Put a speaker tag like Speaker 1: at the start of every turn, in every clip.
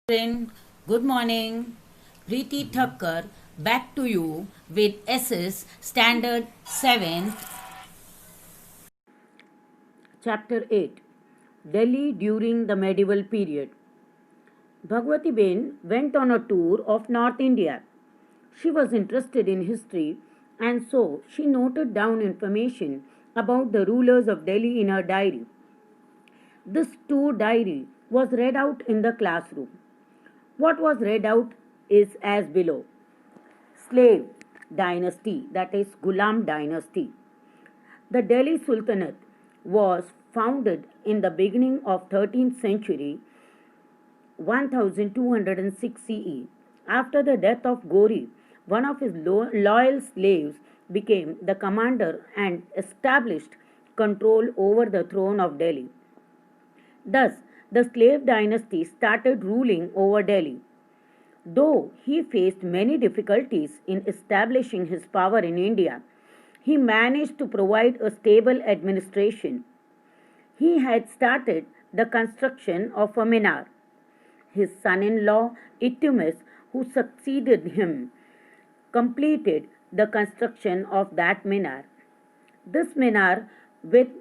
Speaker 1: Children, good morning. Preeti Thakkar back to you with SS Standard 7th. Chapter 8, Delhi during the medieval period. Bhagwati Ben went on a tour of North India. She was interested in history and so she noted down information about the rulers of Delhi in her diary. This tour diary was read out in the classroom. What was read out is as below: Slave dynasty, that is Ghulam dynasty. The Delhi Sultanate was founded in the beginning of 13th century 1206 CE. After the death of Gori, one of his loyal slaves became the commander and established control over the throne of Delhi. Thus, the slave dynasty started ruling over Delhi. Though he faced many difficulties in establishing his power in India, he managed to provide a stable administration. He had started the construction of a minar. His son in law, Ittumis, who succeeded him, completed the construction of that minar. This minar, which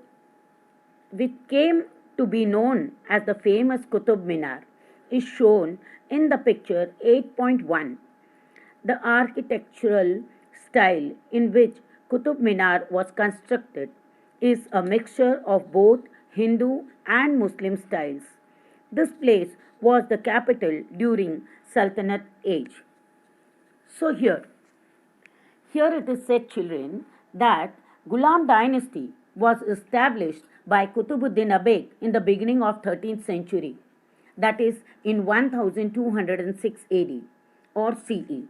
Speaker 1: came to be known as the famous Qutub Minar, is shown in the picture 8.1. The architectural style in which Qutub Minar was constructed is a mixture of both Hindu and Muslim styles. This place was the capital during Sultanate age. So here it is said, children, that Ghulam dynasty was established by Qutbuddin Aibak in the beginning of 13th century, that is in 1206 AD or CE.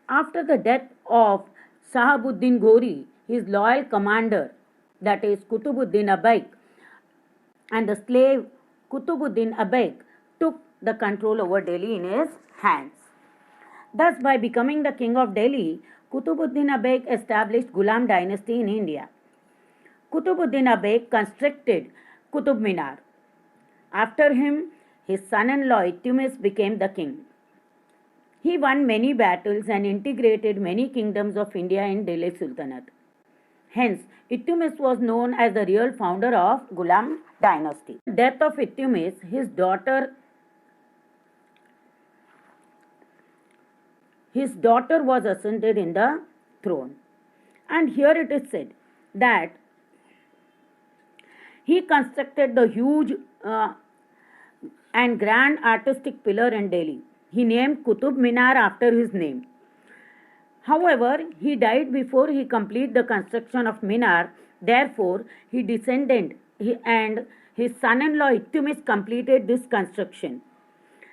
Speaker 1: After the death of Sahabuddin Ghori, his loyal commander, that is Qutbuddin Aibak, and the slave Qutbuddin Aibak took the control over Delhi in his hands. Thus, by becoming the king of Delhi, Qutbuddin Aibak established Ghulam dynasty in India. Qutbuddin Aibak constructed Qutub Minar. After him, his son-in-law Ittumis became the king. He won many battles and integrated many kingdoms of India in Delhi Sultanate. Hence, Ittumis was known as the real founder of Ghulam dynasty. Death of Ittumis, his daughter was ascended in the throne. And here it is said that he constructed the huge and grand artistic pillar in Delhi. He named Qutub Minar after his name. However, he died before he completed the construction of Minar. Therefore, he descended and his son-in-law Ittumis completed this construction.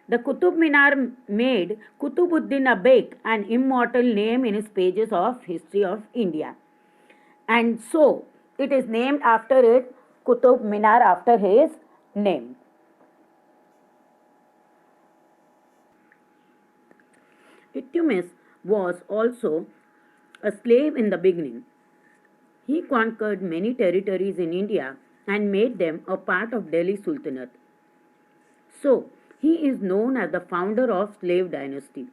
Speaker 1: The Qutub Minar made Qutbuddin Aibak an immortal name in his pages of history of India. And so, it is named after it, Qutub Minar, after his name. Ittumis was also a slave in the beginning. He conquered many territories in India and made them a part of Delhi Sultanate. So, he is known as the founder of slave dynasty.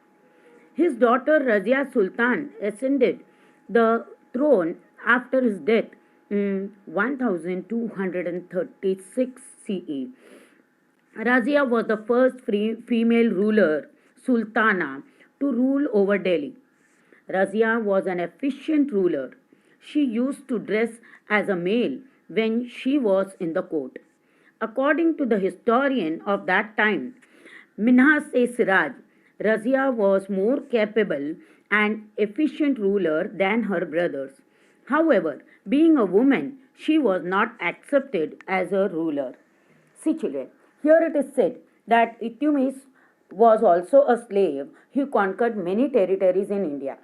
Speaker 1: His daughter Razia Sultan ascended the throne after his death in 1236 CE. Razia was the first female ruler, Sultana, to rule over Delhi. Razia was an efficient ruler. She used to dress as a male when she was in the court. According to the historian of that time, Minhas-e-Siraj, Razia was more capable and efficient ruler than her brothers. However, being a woman, she was not accepted as a ruler. See, children, here it is said that Ittumis was also a slave. He conquered many territories in India.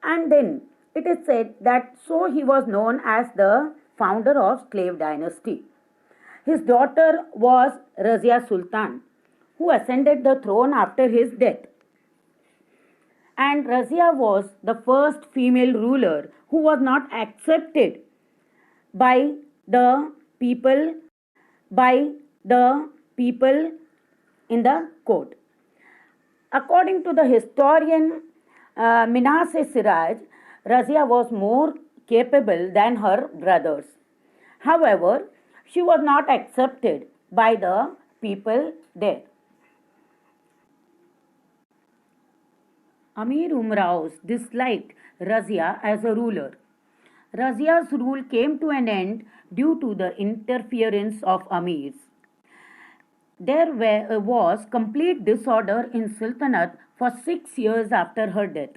Speaker 1: And then it is said that so he was known as the founder of slave dynasty. His daughter was Razia Sultan, who ascended the throne after his death. And Razia was the first female ruler who was not accepted by the people in the court. According to the historian Minase Siraj, Razia was more capable than her brothers. However, she was not accepted by the people there. Amir Umraus disliked Razia as a ruler. Razia's rule came to an end due to the interference of Amirs. There was complete disorder in Sultanate for 6 years after her death.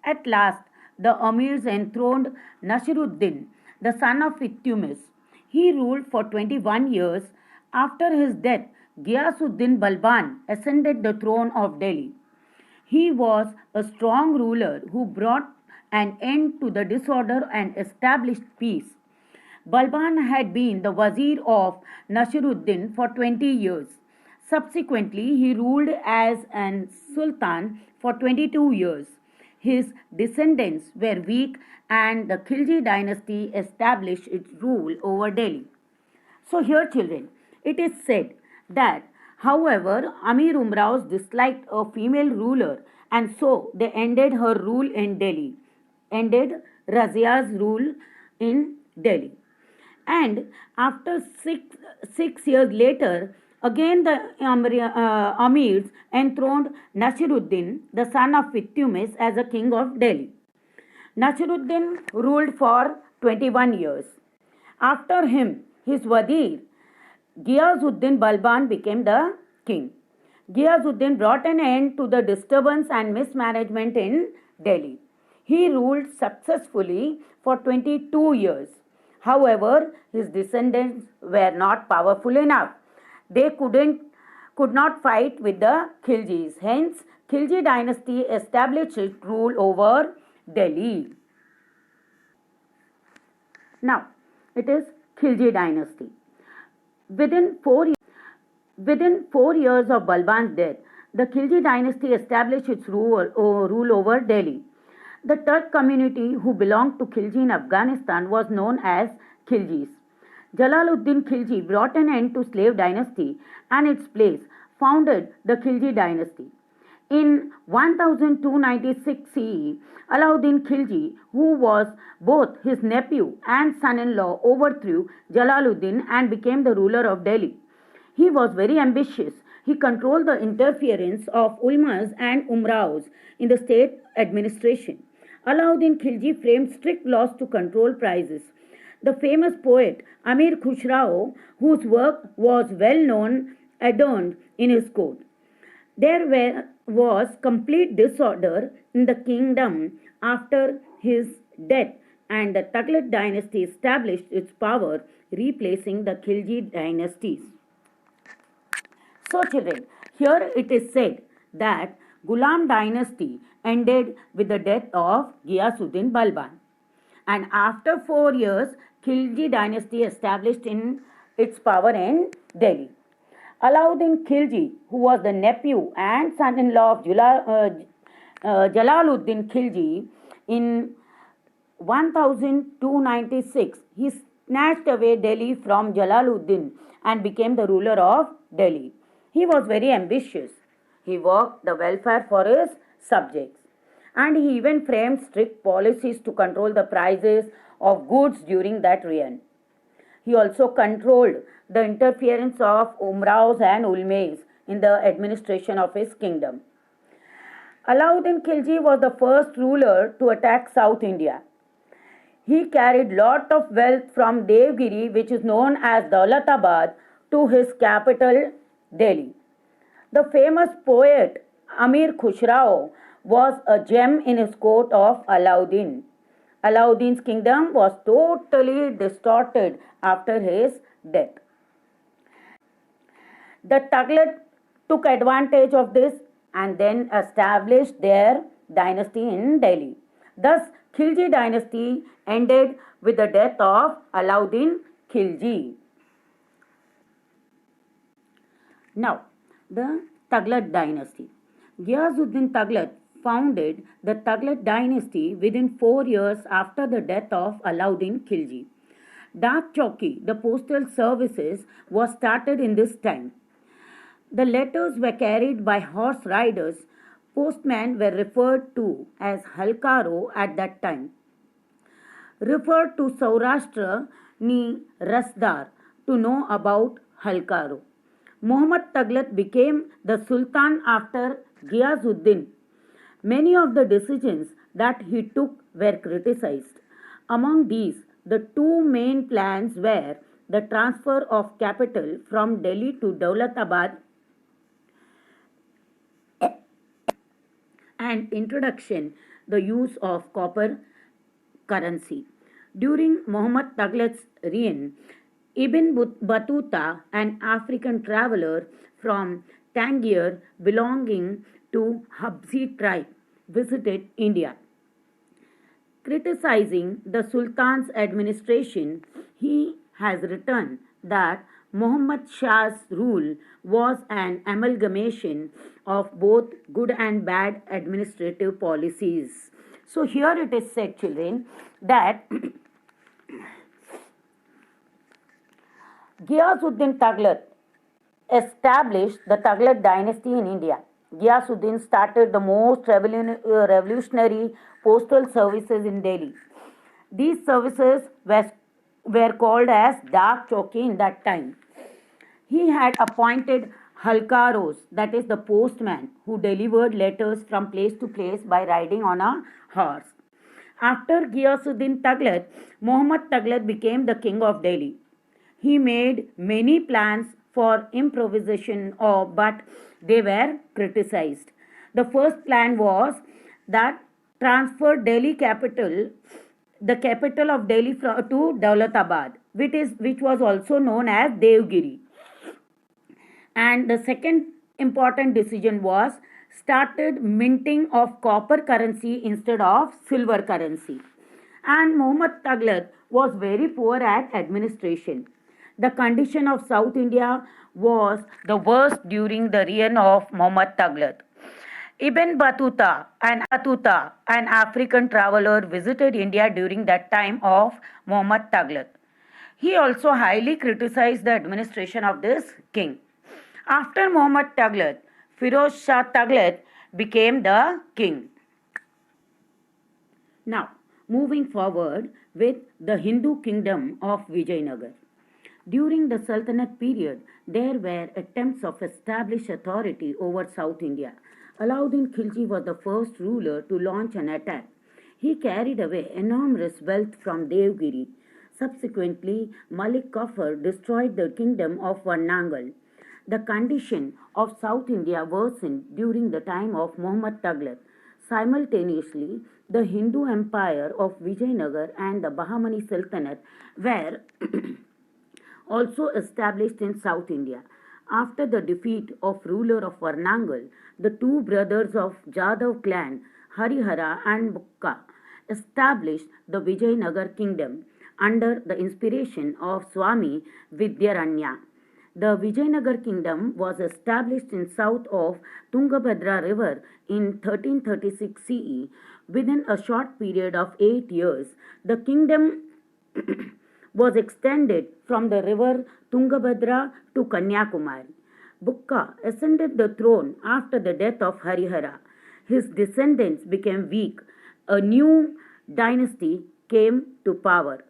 Speaker 1: At last, the Amirs enthroned Nasiruddin, the son of Iltutmish. He ruled for 21 years. After his death, Ghiyasuddin Balban ascended the throne of Delhi. He was a strong ruler who brought an end to the disorder and established peace. Balban had been the Wazir of Nasiruddin for 20 years. Subsequently, he ruled as an Sultan for 22 years. His descendants were weak and the Khilji dynasty established its rule over Delhi. So, here, children, it is said that, however, Amir Umraus disliked a female ruler and so they ended her rule in Delhi, ended Razia's rule in Delhi. And after six years later, again the Amirs enthroned Nasiruddin, the son of Iltutmish, as a king of Delhi. Nasiruddin ruled for 21 years. After him, his Wazir Ghiyasuddin Balban became the king. Ghiyasuddin brought an end to the disturbance and mismanagement in Delhi. He ruled successfully for 22 years. However, his descendants were not powerful enough. They could not fight with the Khiljis. Hence, Khilji dynasty established its rule over Delhi. Now, it is Khilji dynasty. Within 4 years of Balban's death, the Khilji dynasty established its rule over Delhi. The Turk community who belonged to Khilji in Afghanistan was known as Khiljis. Jalaluddin Khilji brought an end to slave dynasty and its place founded the Khilji dynasty. In 1296 CE, Alauddin Khilji, who was both his nephew and son-in-law, overthrew Jalaluddin and became the ruler of Delhi. He was very ambitious. He controlled the interference of ulmas and umraus in the state administration. Alauddin Khilji framed strict laws to control prices. The famous poet Amir Khusrau, whose work was well known, adorned in his court. Was complete disorder in the kingdom after his death, and the Tughlaq dynasty established its power, replacing the Khilji dynasties. So, children, here it is said that Ghulam dynasty ended with the death of Ghiyasuddin Balban, and after 4 years, Khilji dynasty established in its power in Delhi. Alauddin Khilji, who was the nephew and son-in-law of Jalaluddin Khilji, in 1296, he snatched away Delhi from Jalaluddin and became the ruler of Delhi. He was very ambitious. He worked the welfare for his subjects, and he even framed strict policies to control the prices of goods during that reign. He also controlled the interference of umraus and ulmays in the administration of his kingdom. Alauddin Khilji was the first ruler to attack South India. He carried lot of wealth from Devgiri, which is known as Daulatabad, to his capital Delhi. The famous poet Amir Khusrau was a gem in his court of Alauddin. Alauddin's kingdom was totally distorted after his death. The Tughlaq took advantage of this and then established their dynasty in Delhi. Thus, Khilji dynasty ended with the death of Alauddin Khilji. Now, the Tughlaq dynasty. Ghiyasuddin Tughlaq founded the Tughlaq dynasty within 4 years after the death of Alauddin Khilji. Dak Chowki, the postal services, was started in this time. The letters were carried by horse riders. Postmen were referred to as halkaro at that time. Referred to Saurashtra ni Rasdar to know about halkaro. Muhammad Taghlaq became the Sultan after Ghiasuddin. Many of the decisions that he took were criticized. Among these, the two main plans were the transfer of capital from Delhi to Daulatabad and introduction the use of copper currency. During Muhammad Taghlaq's reign, Ibn Battuta, an African traveler from Tangier belonging to Habsi tribe, visited India. Criticizing the Sultan's administration, he has written that Muhammad Shah's rule was an amalgamation of both good and bad administrative policies. So, here it is said, children, that Ghiyasuddin Taghlaq established the Taghlaq dynasty in India. Ghiyasuddin started the most revolutionary postal services in Delhi. These services were called as Dak Chowki in that time. He had appointed halkaros, that is the postman, who delivered letters from place to place by riding on a horse. After Ghiyasuddin Taghlaq, Muhammad Taghlaq became the king of Delhi. He made many plans for improvisation, but they were criticized. The first plan was that transfer Delhi capital, the capital of Delhi to Daulatabad, which was also known as Devgiri. And the second important decision was started minting of copper currency instead of silver currency. And Muhammad Taghlaq was very poor at administration. The condition of South India was the worst during the reign of Muhammad Taghlaq. Ibn Battuta, an African traveler, visited India during that time of Muhammad Taghlaq. He also highly criticized the administration of this king. After Muhammad Taghlaq, Firoz Shah Taghlaq became the king. Now, moving forward with the Hindu kingdom of Vijayanagar. During the Sultanate period, there were attempts of establish authority over South India. Alauddin Khilji was the first ruler to launch an attack. He carried away enormous wealth from Devgiri. Subsequently, Malik Kafur destroyed the kingdom of Varnangal. The condition of South India worsened during the time of Muhammad Taghlaq. Simultaneously, the Hindu empire of Vijayanagar and the Bahmani Sultanate were also established in South India. After the defeat of ruler of Varnangal, the two brothers of Jadhav clan, Harihara and Bukka, established the Vijayanagar kingdom under the inspiration of Swami Vidyaranya. The Vijayanagar kingdom was established in south of Tungabhadra river in 1336 CE. Within a short period of 8 years, the kingdom was extended from the river Tungabhadra to Kanyakumari. Bukka ascended the throne after the death of Harihara. His descendants became weak. A new dynasty came to power.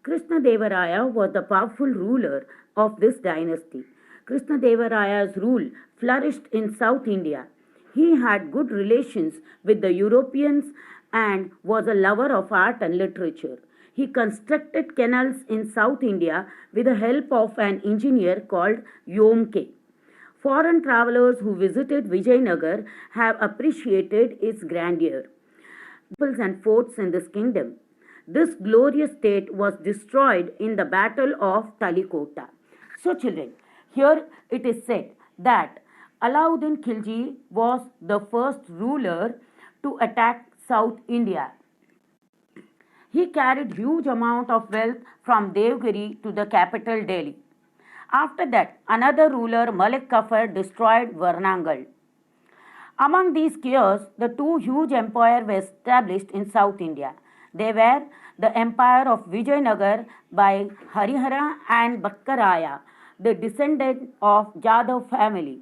Speaker 1: Krishnadevaraya was the powerful ruler of this dynasty. Krishnadevaraya's rule flourished in South India. He had good relations with the Europeans and was a lover of art and literature. He constructed canals in South India with the help of an engineer called Yomke. Foreign travelers who visited Vijayanagar have appreciated its grandeur. Temples and forts in this kingdom. This glorious state was destroyed in the Battle of Talikota. So, children, here it is said that Alauddin Khilji was the first ruler to attack South India. He carried huge amount of wealth from Devgiri to the capital Delhi. After that, another ruler, Malik Kafur, destroyed Varnangal. Among these chaos, the two huge empires were established in South India. They were the empire of Vijayanagar by Harihara and Bakkaraya, the descendant of Jadhav family.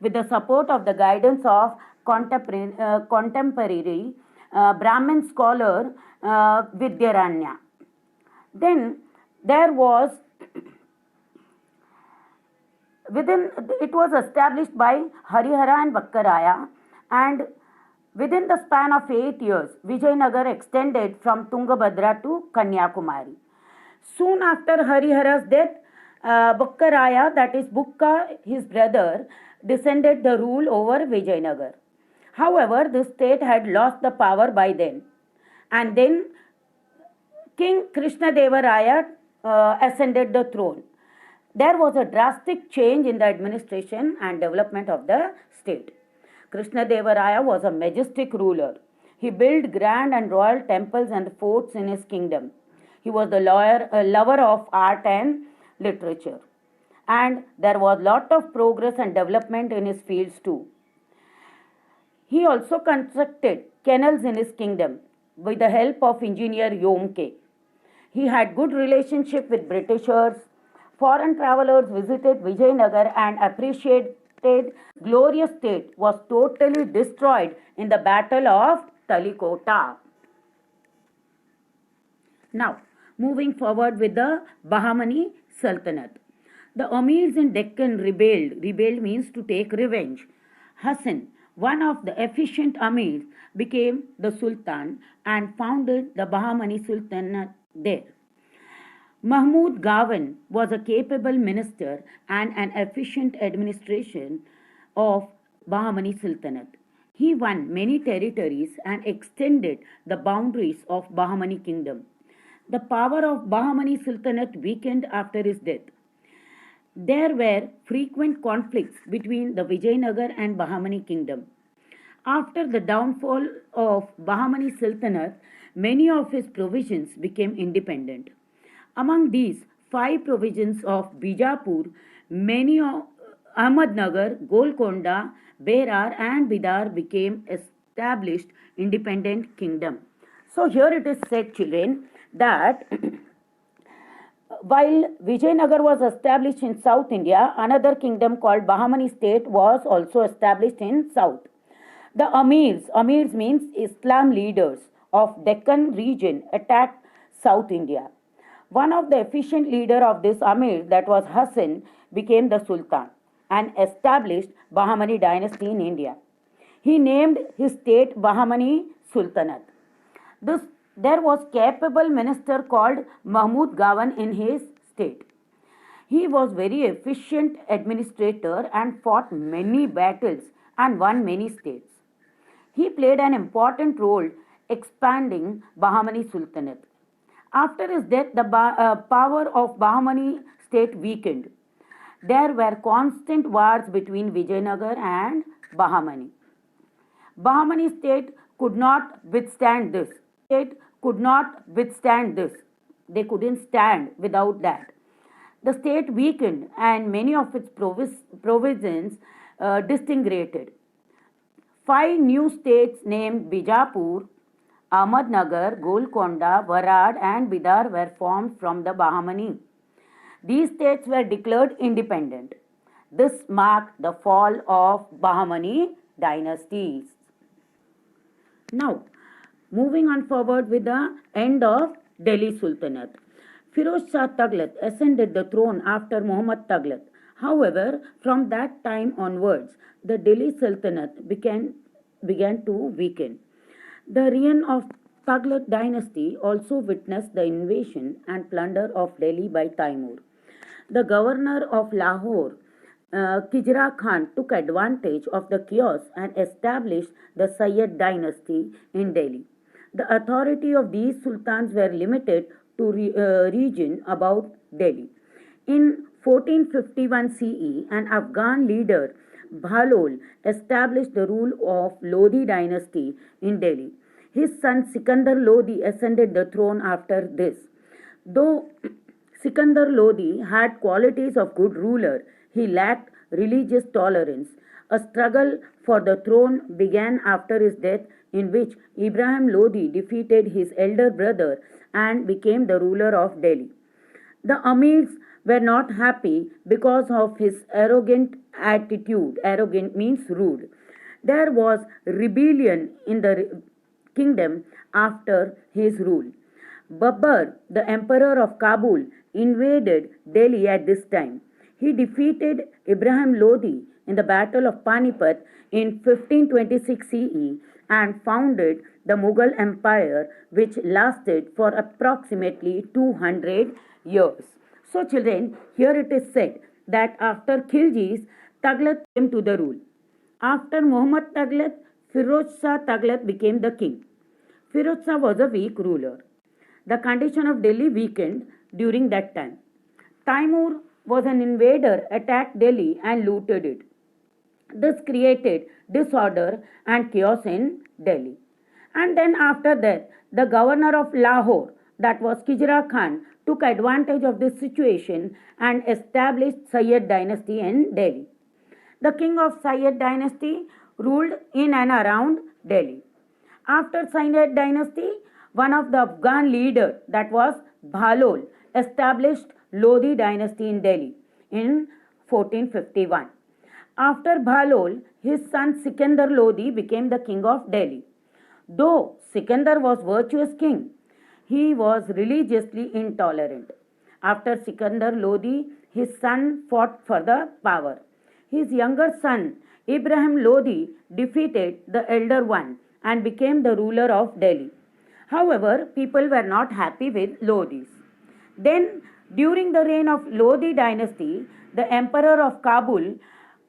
Speaker 1: with the support of the guidance of contemporary Brahmin scholar Vidyaranya. Then there was within it was established by Harihara and Vakkaraya, and within the span of 8 years, Vijayanagar extended from Tungabhadra to Kanyakumari. Soon after Harihara's death, Vakkaraya, that is Bukka, his brother, descended the rule over Vijayanagar. However, the state had lost the power by then, and then King Krishnadevaraya ascended the throne. There was a drastic change in the administration and development of the state. Krishnadevaraya was a majestic ruler. He built grand and royal temples and forts in his kingdom. He was the lover of art and literature. And there was lot of progress and development in his fields too. He also constructed canals in his kingdom with the help of engineer Yomke. He had good relationship with Britishers. Foreign travelers visited Vijayanagar and appreciated glorious state was totally destroyed in the battle of Talikota. Now, moving forward with the Bahmani Sultanate. The Amirs in Deccan rebelled. Rebelled means to take revenge. Hassan, one of the efficient Amirs, became the Sultan and founded the Bahmani Sultanate there. Mahmud Gawan was a capable minister and an efficient administration of Bahmani Sultanate. He won many territories and extended the boundaries of Bahmani kingdom. The power of Bahmani Sultanate weakened after his death. There were frequent conflicts between the Vijayanagar and Bahmani kingdom. After the downfall of Bahmani Sultanate, many of his provisions became independent. Among these 5 provisions of Bijapur, many of Ahmednagar, Golconda, Berar and Bidar became established independent kingdom. So here it is said, children, that while Vijayanagar was established in South India, another kingdom called Bahmani state was also established in South. The Amirs means Islam leaders of Deccan region attacked South India. One of the efficient leader of this Amir, that was Hassan, became the Sultan and established Bahmani dynasty in India. He named his state Bahmani Sultanate. There was capable minister called Mahmud Gawan in his state. He was very efficient administrator and fought many battles and won many states. He played an important role expanding Bahmani Sultanate. After his death, the power of Bahmani state weakened. There were constant wars between Vijayanagar and Bahmani. Bahmani state could not withstand this. They couldn't stand without that. The state weakened and many of its provisions disintegrated. 5 new states named Bijapur, Ahmednagar, Golconda, Varad and Bidar were formed from the Bahmani. These states were declared independent. This marked the fall of Bahmani dynasties. Now, moving on forward with the end of Delhi Sultanate. Firoz Shah Tughlaq ascended the throne after Muhammad Tughlaq. However, from that time onwards, the Delhi Sultanate began to weaken. The reign of Tughlaq dynasty also witnessed the invasion and plunder of Delhi by Taimur. The governor of Lahore, Kijra Khan, took advantage of the chaos and established the Sayyid dynasty in Delhi. The authority of these sultans were limited to region about Delhi. In 1451 CE, an Afghan leader, Bahlol, established the rule of Lodi dynasty in Delhi. His son Sikandar Lodi ascended the throne after this. Though Sikandar Lodi had qualities of good ruler, he lacked religious tolerance. A struggle for the throne began after his death, in which Ibrahim Lodi defeated his elder brother and became the ruler of Delhi. The Amirs were not happy because of his arrogant attitude. Arrogant means rude. There was rebellion in the kingdom after his rule. Babur, the emperor of Kabul, invaded Delhi at this time. He defeated Ibrahim Lodi in the Battle of Panipat in 1526 CE and founded the Mughal Empire, which lasted for approximately 200 years. So, children, here it is said that after Khilji's, Tughlaq came to the rule. After Muhammad Tughlaq, Firoz Shah Tughlaq became the king. Firoz Shah was a weak ruler. The condition of Delhi weakened during that time. Taimur was an invader, attacked Delhi and looted it. This created disorder and chaos in Delhi. And then after that, the governor of Lahore, that was Khijra Khan, took advantage of this situation and established Sayyid dynasty in Delhi. The king of Sayyid dynasty ruled in and around Delhi. After Sayyid dynasty, one of the Afghan leader, that was Bahlol, established Lodi dynasty in Delhi in 1451. After Bahlol, his son Sikandar Lodi became the king of Delhi. Though Sikandar was virtuous king, he was religiously intolerant. After Sikandar Lodi, his son fought for the power. His younger son Ibrahim Lodi defeated the elder one and became the ruler of Delhi. However, people were not happy with Lodis. Then, during the reign of Lodi dynasty, the emperor of Kabul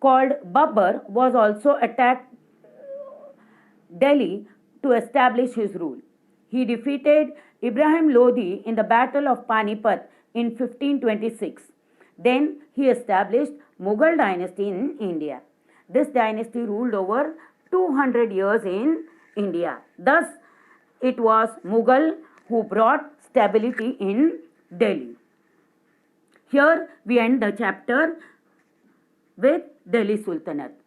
Speaker 1: called Babur was also attacked Delhi to establish his rule. He defeated Ibrahim Lodi in the Battle of Panipat in 1526. Then he established Mughal dynasty in India. This dynasty ruled over 200 years in India. Thus, it was Mughal who brought stability in Delhi. Here we end the chapter with Delhi Sultanate.